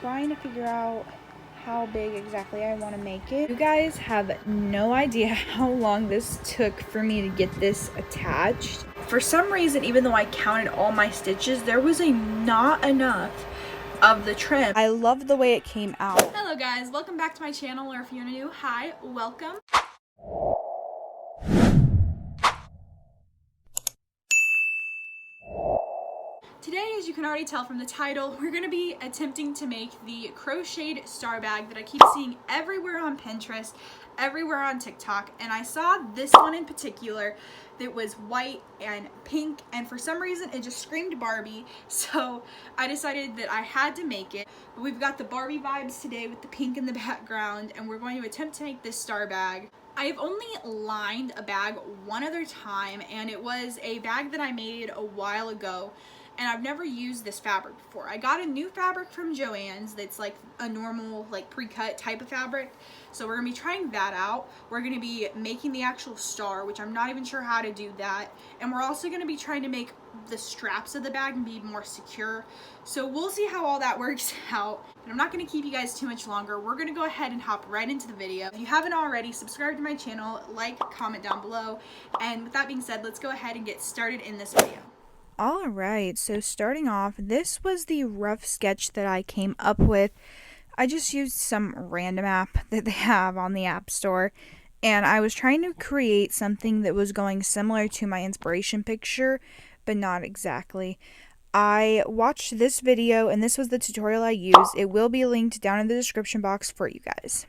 trying to figure out how big exactly I want to make it. You guys have no idea how long this took for me to get this attached. For some reason, even though I counted all my stitches, there was not enough of the trim. I love the way it came out. Hello guys, welcome back to my channel, or if you're new, hi, welcome. Today, as you can already tell from the title, we're going to be attempting to make the crocheted star bag that I keep seeing everywhere on Pinterest, everywhere on TikTok, and I saw this one in particular that was white and pink, and for some reason it just screamed Barbie, so I decided that I had to make it. But we've got the Barbie vibes today with the pink in the background, and we're going to attempt to make this star bag. I have only lined a bag one other time, and it was a bag that I made a while ago. And I've never used this fabric before. I got a new fabric from Joann's that's like a normal, like pre-cut type of fabric. So we're gonna be trying that out. We're gonna be making the actual star, which I'm not even sure how to do that. And we're also gonna be trying to make the straps of the bag and be more secure. So we'll see how all that works out. And I'm not gonna keep you guys too much longer. We're gonna go ahead and hop right into the video. If you haven't already, subscribe to my channel, like, comment down below. And with that being said, let's go ahead and get started in this video. Alright, so starting off, this was the rough sketch that I came up with. I just used some random app that they have on the App Store, and I was trying to create something that was going similar to my inspiration picture, but not exactly. I watched this video, and this was the tutorial I used. It will be linked down in the description box for you guys.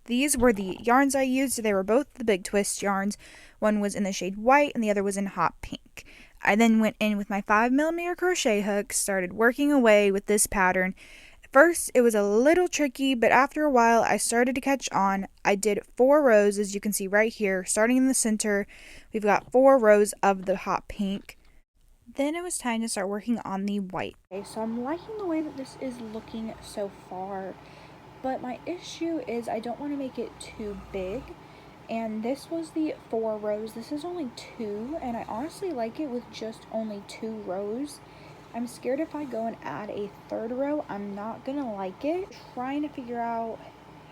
These were the yarns I used. They were both the Big Twist yarns. One was in the shade white, and the other was in hot pink. I then went in with my 5mm crochet hook, started working away with this pattern. At first, it was a little tricky, but after a while, I started to catch on. I did 4 rows, as you can see right here. Starting in the center, we've got 4 rows of the hot pink. Then it was time to start working on the white. Okay, so I'm liking the way that this is looking so far, but my issue is I don't want to make it too big. And this was the 4 rows. This is only 2, and I honestly like it with just only 2 rows. I'm scared if I go and add a 3rd row, I'm not gonna like it. Trying to figure out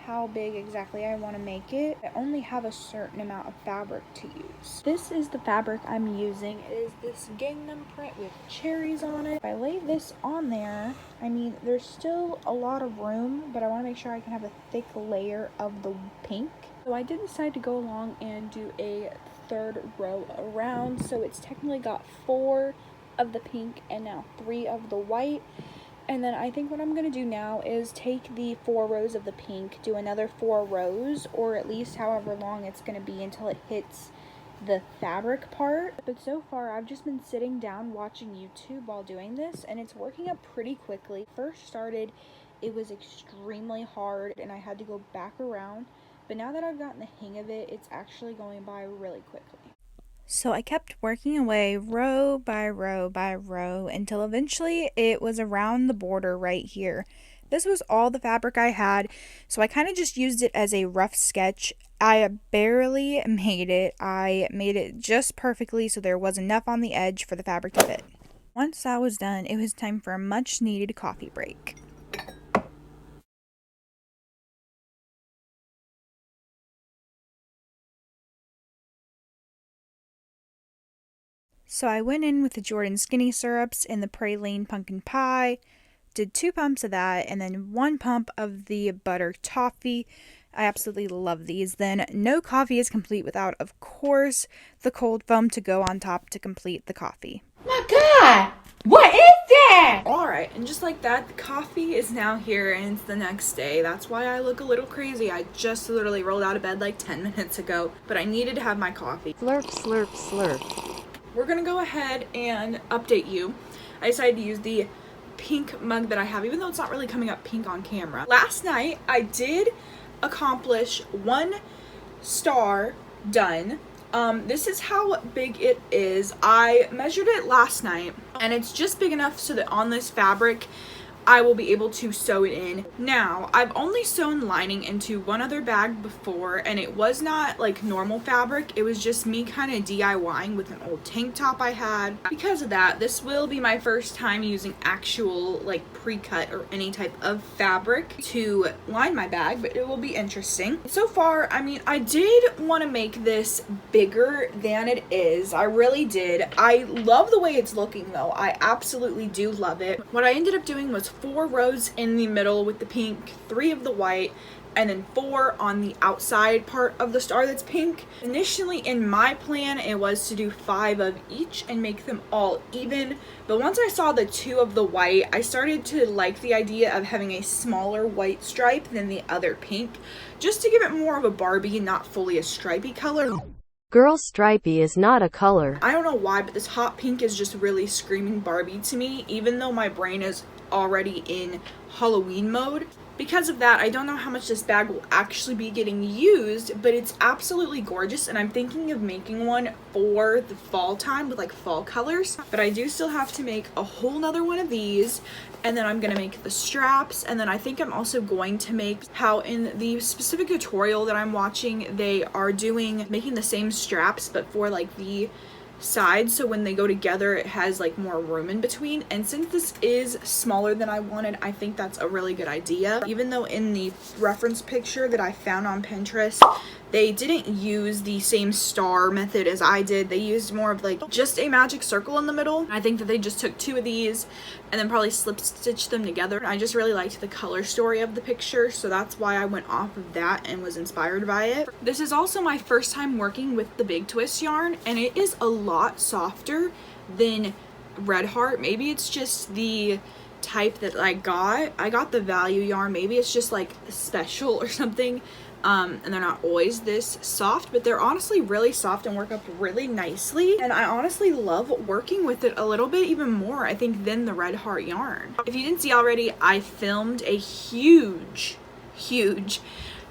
how big exactly I want to make it. I only have a certain amount of fabric to use. This is the fabric I'm using. It is this gingham print with cherries on it. If I lay this on there, I mean, there's still a lot of room, but I want to make sure I can have a thick layer of the pink. So I did decide to go along and do a 3rd row around. So it's technically got 4 of the pink and now 3 of the white. And then I think what I'm going to do now is take the 4 rows of the pink, do another 4 rows, or at least however long it's going to be until it hits the fabric part. But so far I've just been sitting down watching YouTube while doing this, and it's working up pretty quickly. First started, it was extremely hard and I had to go back around. But now that I've gotten the hang of it, it's actually going by really quickly. So I kept working away row by row by row until eventually it was around the border right here. This was all the fabric I had, so I kind of just used it as a rough sketch. I barely made it. I made it just perfectly so there was enough on the edge for the fabric to fit. Once that was done, it was time for a much needed coffee break. So I went in with the Jordan Skinny Syrups and the Praline Pumpkin Pie, did 2 pumps of that, and then 1 pump of the Butter Toffee. I absolutely love these. Then no coffee is complete without, of course, the cold foam to go on top to complete the coffee. My God, what is that? Alright, and just like that, the coffee is now here and it's the next day. That's why I look a little crazy. I just literally rolled out of bed like 10 minutes ago, but I needed to have my coffee. Slurp, slurp, slurp. We're gonna go ahead and update you. I decided to use the pink mug that I have, even though it's not really coming up pink on camera. Last night, I did accomplish 1 star done. This is how big it is. I measured it last night, and it's just big enough so that on this fabric, I will be able to sew it in. Now, I've only sewn lining into one other bag before, and it was not like normal fabric. It was just me kind of DIYing with an old tank top I had. Because of that, this will be my first time using actual like pre-cut or any type of fabric to line my bag, but it will be interesting. So far, I mean, I did want to make this bigger than it is. I really did. I love the way it's looking though. I absolutely do love it. What I ended up doing was 4 rows in the middle with the pink, 3 of the white, and then 4 on the outside part of the star that's pink. Initially in my plan, it was to do 5 of each and make them all even, but once I saw the 2 of the white, I started to like the idea of having a smaller white stripe than the other pink, just to give it more of a Barbie and not fully a stripy color. Girl, stripy is not a color. I don't know why, but this hot pink is just really screaming Barbie to me, even though my brain is already in Halloween mode. Because of that, I don't know how much this bag will actually be getting used, but it's absolutely gorgeous, and I'm thinking of making one for the fall time with like fall colors. But I do still have to make a whole nother one of these, and then I'm gonna make the straps, and then I think I'm also going to make how in the specific tutorial that I'm watching, they are making the same straps but for like the sides, so when they go together it has like more room in between. And since this is smaller than I wanted, I think that's a really good idea. Even though in the reference picture that I found on Pinterest, they didn't use the same star method as I did. They used more of like just a magic circle in the middle. I think that they just took 2 of these and then probably slip stitched them together. I just really liked the color story of the picture, so that's why I went off of that and was inspired by it. This is also my first time working with the Big Twist yarn, and it is a lot softer than Red Heart. Maybe it's just the type that I got the value yarn. Maybe it's just like special or something. And they're not always this soft, but they're honestly really soft and work up really nicely. And I honestly love working with it a little bit even more, I think, than the Red Heart yarn. If you didn't see already, I filmed a huge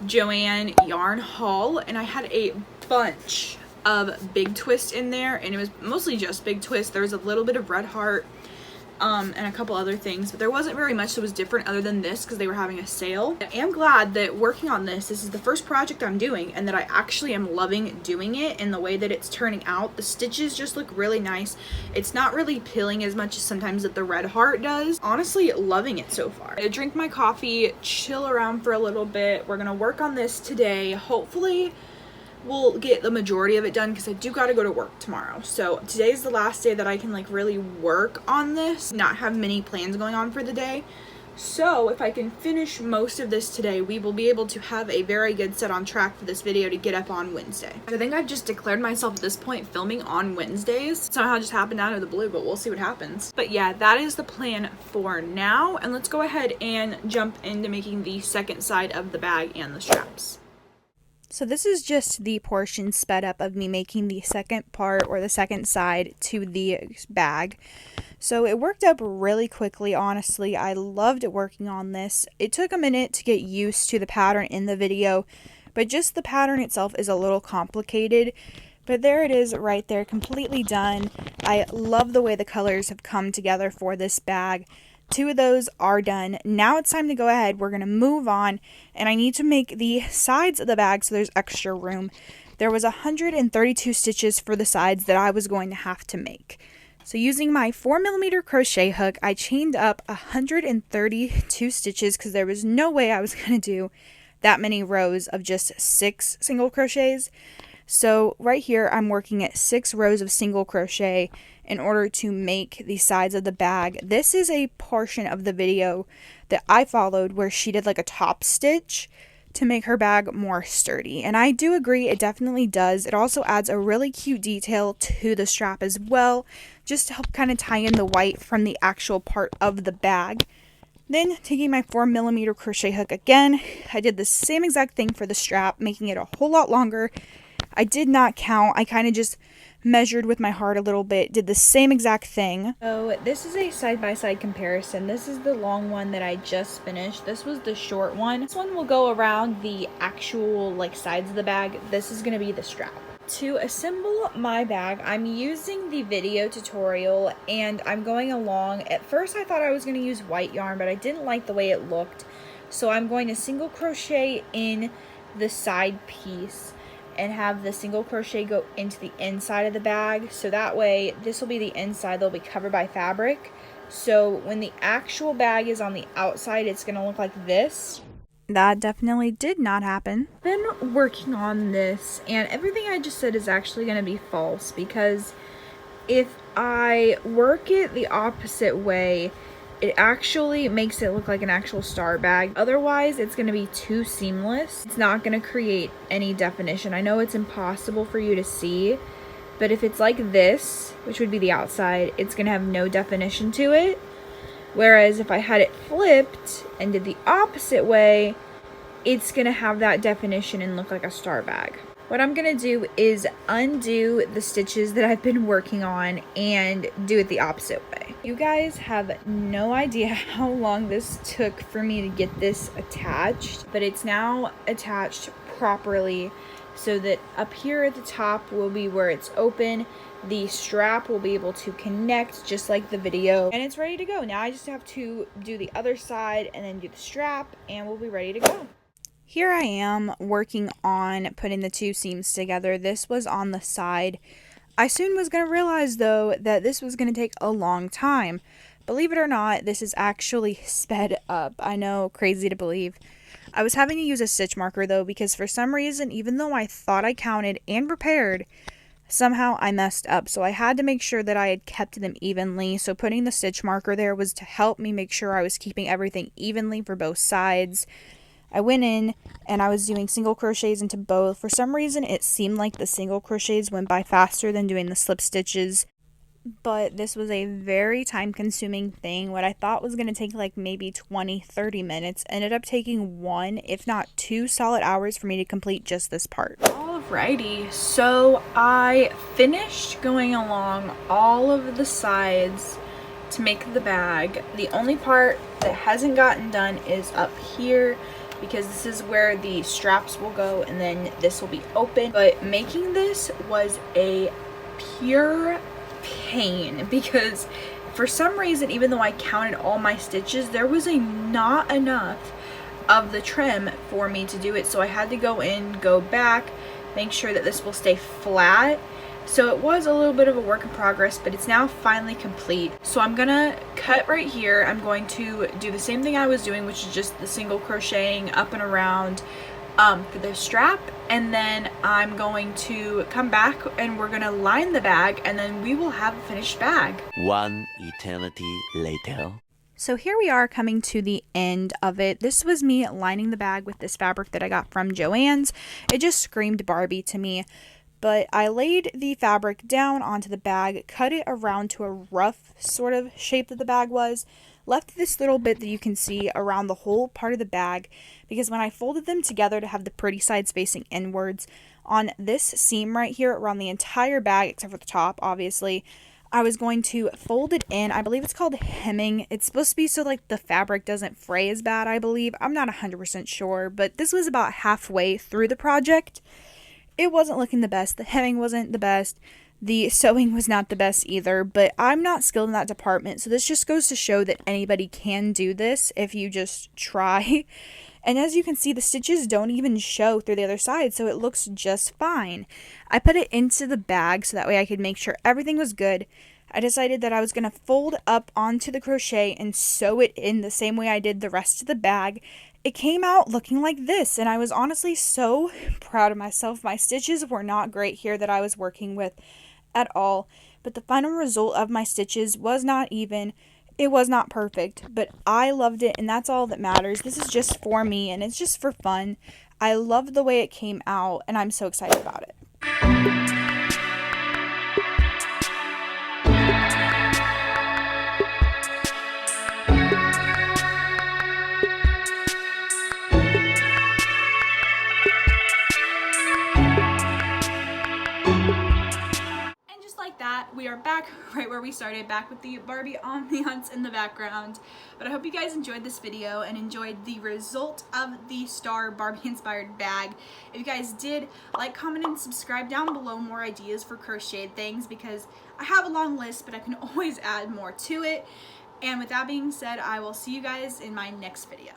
Joanne yarn haul, and I had a bunch of Big Twist in there, and it was mostly just Big Twist. There was a little bit of Red Heart and a couple other things, but there wasn't very much that was different other than this because they were having a sale. I am glad that working on this is the first project I'm doing, and that I actually am loving doing it in the way that it's turning out. The stitches just look really nice. It's not really pilling as much as sometimes that the Red Heart does. Honestly, loving it so far. I drink my coffee, chill around for a little bit. We're gonna work on this today. Hopefully we'll get the majority of it done because I do got to go to work tomorrow. So today's the last day that I can like really work on this, not have many plans going on for the day. So if I can finish most of this today, we will be able to have a very good set on track for this video to get up on Wednesday. I think I've just declared myself at this point filming on Wednesdays. Somehow just happened out of the blue, but we'll see what happens. But yeah, that is the plan for now. And let's go ahead and jump into making the second side of the bag and the straps. So this is just the portion sped up of me making the second part or the second side to the bag. So it worked up really quickly, honestly. I loved working on this. It took a minute to get used to the pattern in the video, but just the pattern itself is a little complicated. But there it is right there, completely done. I love the way the colors have come together for this bag. 2 of those are done. Now it's time to go ahead. We're going to move on, and I need to make the sides of the bag so there's extra room. There was 132 stitches for the sides that I was going to have to make. So using my 4mm crochet hook, I chained up 132 stitches because there was no way I was going to do that many rows of just 6 single crochets. So right here, I'm working at 6 rows of single crochet in order to make the sides of the bag. This is a portion of the video that I followed where she did like a top stitch to make her bag more sturdy. And I do agree, it definitely does. It also adds a really cute detail to the strap as well, just to help kind of tie in the white from the actual part of the bag. Then taking my 4mm crochet hook again, I did the same exact thing for the strap, making it a whole lot longer. I did not count. I kind of just measured with my heart a little bit, did the same exact thing. So this is a side-by-side comparison. This is the long one that I just finished. This was the short one. This one will go around the actual like sides of the bag. This is going to be the strap. To assemble my bag, I'm using the video tutorial and I'm going along. At first I thought I was going to use white yarn, but I didn't like the way it looked. So I'm going to single crochet in the side piece and have the single crochet go into the inside of the bag. So that way, this will be the inside, they'll be covered by fabric. So when the actual bag is on the outside, it's going to look like this. That definitely did not happen. Been working on this, and everything I just said is actually going to be false, because if I work it the opposite way, it actually makes it look like an actual star bag. Otherwise, it's going to be too seamless. It's not going to create any definition. I know it's impossible for you to see, but if it's like this, which would be the outside, it's going to have no definition to it. Whereas if I had it flipped and did the opposite way, it's going to have that definition and look like a star bag. What I'm going to do is undo the stitches that I've been working on and do it the opposite way. You guys have no idea how long this took for me to get this attached, but it's now attached properly so that up here at the top will be where it's open. The strap will be able to connect just like the video, and it's ready to go. Now I just have to do the other side and then do the strap, and we'll be ready to go. Here I am working on putting the two seams together. This was on the side. I soon was going to realize though that this was going to take a long time. Believe it or not, this is actually sped up. I know, crazy to believe. I was having to use a stitch marker though, because for some reason, even though I thought I counted and prepared, somehow I messed up. So I had to make sure that I had kept them evenly. So putting the stitch marker there was to help me make sure I was keeping everything evenly for both sides. I went in and I was doing single crochets into both. For some reason, it seemed like the single crochets went by faster than doing the slip stitches. But this was a very time-consuming thing. What I thought was going to take like maybe 20-30 minutes ended up taking 1, if not 2 solid hours for me to complete just this part. Alrighty, so I finished going along all of the sides to make the bag. The only part that hasn't gotten done is up here, because this is where the straps will go and then this will be open. But making this was a pure pain, because for some reason, even though I counted all my stitches, there was not enough of the trim for me to do it. So I had to go in, go back, make sure that this will stay flat. So it was a little bit of a work in progress, but it's now finally complete. So I'm gonna cut right here. I'm going to do the same thing I was doing, which is just the single crocheting up and around for the strap, and then I'm going to come back and we're gonna line the bag, and then we will have a finished bag. One eternity later. So here we are coming to the end of it. This was me lining the bag with this fabric that I got from Joann's. It just screamed Barbie to me. But I laid the fabric down onto the bag, cut it around to a rough sort of shape that the bag was, left this little bit that you can see around the whole part of the bag, because when I folded them together to have the pretty sides facing inwards, on this seam right here around the entire bag, except for the top, obviously, I was going to fold it in. I believe it's called hemming. It's supposed to be so like the fabric doesn't fray as bad, I believe. I'm not 100% sure, but this was about halfway through the project. It wasn't looking the best. The hemming wasn't the best. The sewing was not the best either, but I'm not skilled in that department, so this just goes to show that anybody can do this if you just try. And as you can see, the stitches don't even show through the other side, so it looks just fine. I put it into the bag so that way I could make sure everything was good. I decided that I was going to fold up onto the crochet and sew it in the same way I did the rest of the bag. It came out looking like this, and I was honestly so proud of myself. My stitches were not great here that I was working with at all, but the final result of my stitches was not even. It was not perfect, but I loved it, and that's all that matters. This is just for me, and it's just for fun. I loved the way it came out, and I'm so excited about it. we are back right where we started, back with the Barbie ambiance in the background. But I hope you guys enjoyed this video and enjoyed the result of the star Barbie inspired bag. If you guys did, like, comment, and subscribe down below more ideas for crocheted things, because I have a long list, but I can always add more to it. And with that being said, I will see you guys in my next video.